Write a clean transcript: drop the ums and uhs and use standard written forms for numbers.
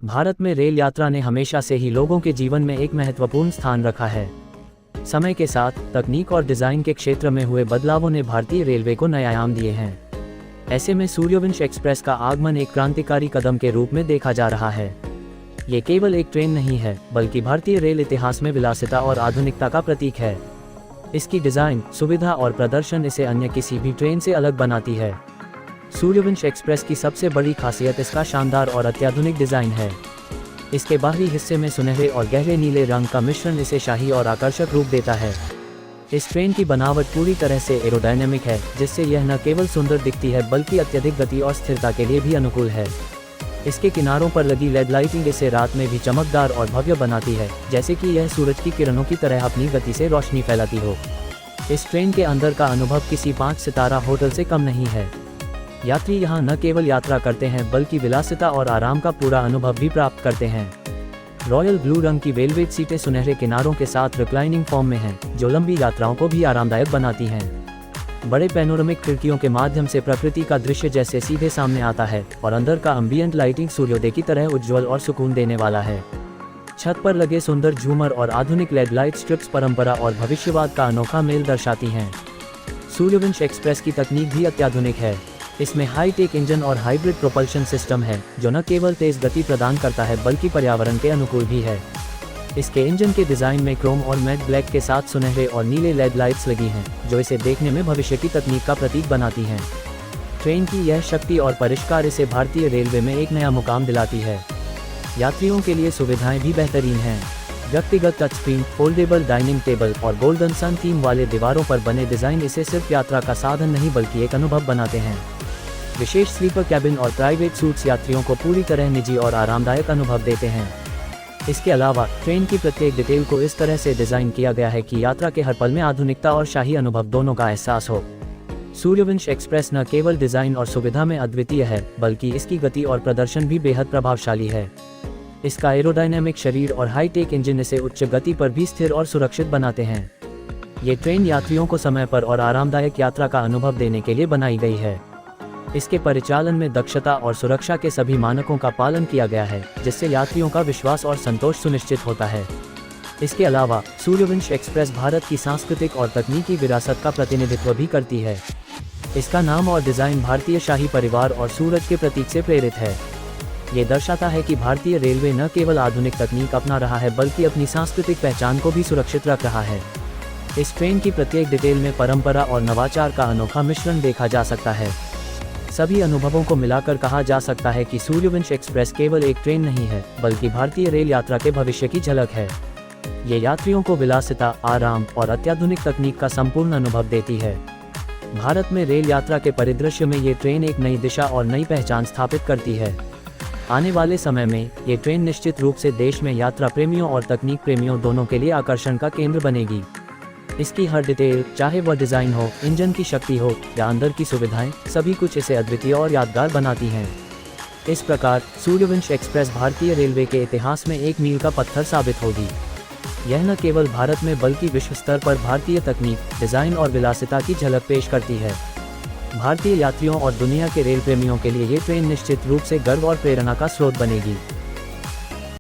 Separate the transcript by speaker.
Speaker 1: भारत में रेल यात्रा ने हमेशा से ही लोगों के जीवन में एक महत्वपूर्ण स्थान रखा है। समय के साथ तकनीक और डिज़ाइन के क्षेत्र में हुए बदलावों ने भारतीय रेलवे को नए आयाम दिए हैं। ऐसे में सूर्यवंश एक्सप्रेस का आगमन एक क्रांतिकारी कदम के रूप में देखा जा रहा है। ये केवल एक ट्रेन नहीं है, बल्कि भारतीय रेल इतिहास में विलासिता और आधुनिकता का प्रतीक है। इसकी डिज़ाइन, सुविधा और प्रदर्शन इसे अन्य किसी भी ट्रेन से अलग बनाती है। सूर्यवंश एक्सप्रेस की सबसे बड़ी खासियत इसका शानदार और अत्याधुनिक डिज़ाइन है। इसके बाहरी हिस्से में सुनहरे और गहरे नीले रंग का मिश्रण इसे शाही और आकर्षक रूप देता है। इस ट्रेन की बनावट पूरी तरह से एरोडायनेमिक है, जिससे यह न केवल सुंदर दिखती है बल्कि अत्यधिक गति और स्थिरता के लिए भी अनुकूल है। इसके किनारों पर लगी लेड लाइटिंग इसे रात में भी चमकदार और भव्य बनाती है, जैसे कि यह सूरज की किरणों की तरह अपनी गति से रोशनी फैलाती हो। इस ट्रेन के अंदर का अनुभव किसी 5 सितारा होटल से कम नहीं है। यात्री यहाँ न केवल यात्रा करते हैं बल्कि विलासिता और आराम का पूरा अनुभव भी प्राप्त करते हैं। रॉयल ब्लू रंग की वेलवेट सीटें सुनहरे किनारों के साथ रिक्लाइनिंग फॉर्म में हैं, जो लंबी यात्राओं को भी आरामदायक बनाती हैं। बड़े पैनोरामिक खिड़कियों के माध्यम से प्रकृति का दृश्य जैसे सीधे सामने आता है और अंदर का एम्बिएंट लाइटिंग सूर्योदय की तरह उज्ज्वल और सुकून देने वाला है। छत पर लगे सुंदर झूमर और आधुनिक लेड लाइट स्ट्रिप्स परंपरा और भविष्यवाद का अनोखा मेल दर्शाती हैं। सूर्यवंश एक्सप्रेस की तकनीक भी अत्याधुनिक है। इसमें हाई-टेक इंजन और हाइब्रिड प्रोपल्शन सिस्टम है, जो न केवल तेज गति प्रदान करता है बल्कि पर्यावरण के अनुकूल भी है। इसके इंजन के डिज़ाइन में क्रोम और मैट ब्लैक के साथ सुनहरे और नीले लेड लाइट्स लगी हैं, जो इसे देखने में भविष्य की तकनीक का प्रतीक बनाती हैं। ट्रेन की यह शक्ति और परिष्कार इसे भारतीय रेलवे में एक नया मुकाम दिलाती है। यात्रियों के लिए सुविधाएं भी बेहतरीन हैं। व्यक्तिगत touch screen, foldable dining table और गोल्डन सन थीम वाले दीवारों पर बने डिज़ाइन इसे सिर्फ यात्रा का साधन नहीं बल्कि एक अनुभव बनाते हैं। विशेष स्लीपर कैबिन और प्राइवेट सूट्स यात्रियों को पूरी तरह निजी और आरामदायक अनुभव देते हैं। इसके अलावा ट्रेन की प्रत्येक डिटेल को इस तरह से डिज़ाइन किया गया है कि यात्रा के हर पल में आधुनिकता और शाही अनुभव दोनों का एहसास हो। सूर्यवंश एक्सप्रेस न केवल डिज़ाइन और सुविधा में अद्वितीय है, बल्कि इसकी गति और प्रदर्शन भी बेहद प्रभावशाली है। इसका एरोडायनेमिक शरीर और हाईटेक इंजन इसे उच्च गति पर भी स्थिर और सुरक्षित बनाते हैं। ये ट्रेन यात्रियों को समय पर और आरामदायक यात्रा का अनुभव देने के लिए बनाई गई है। इसके परिचालन में दक्षता और सुरक्षा के सभी मानकों का पालन किया गया है, जिससे यात्रियों का विश्वास और संतोष सुनिश्चित होता है। इसके अलावा सूर्यवंश एक्सप्रेस भारत की सांस्कृतिक और तकनीकी विरासत का प्रतिनिधित्व भी करती है। इसका नाम और डिज़ाइन भारतीय शाही परिवार और सूरज के प्रतीक से प्रेरित है। ये दर्शाता है कि भारतीय रेलवे न केवल आधुनिक तकनीक अपना रहा है बल्कि अपनी सांस्कृतिक पहचान को भी सुरक्षित रख रहा है। इस ट्रेन की प्रत्येक डिटेल में परंपरा और नवाचार का अनोखा मिश्रण देखा जा सकता है। सभी अनुभवों को मिलाकर कहा जा सकता है कि सूर्यवंश एक्सप्रेस केवल एक ट्रेन नहीं है, बल्कि भारतीय रेल यात्रा के भविष्य की झलक है। ये यात्रियों को विलासिता, आराम और अत्याधुनिक तकनीक का संपूर्ण अनुभव देती है। भारत में रेल यात्रा के परिदृश्य में ये ट्रेन एक नई दिशा और नई पहचान स्थापित करती है। आने वाले समय में ये ट्रेन निश्चित रूप से देश में यात्रा प्रेमियों और तकनीक प्रेमियों दोनों के लिए आकर्षण का केंद्र बनेगी। इसकी हर डिटेल, चाहे वह डिज़ाइन हो, इंजन की शक्ति हो या अंदर की सुविधाएं, सभी कुछ इसे अद्वितीय और यादगार बनाती हैं। इस प्रकार सूर्यवंश एक्सप्रेस भारतीय रेलवे के इतिहास में एक मील का पत्थर साबित होगी। यह न केवल भारत में बल्कि विश्व स्तर पर भारतीय तकनीक, डिज़ाइन और विलासिता की झलक पेश करती है। भारतीय यात्रियों और दुनिया के रेल प्रेमियों के लिए ये ट्रेन निश्चित रूप से गर्व और प्रेरणा का स्रोत बनेगी।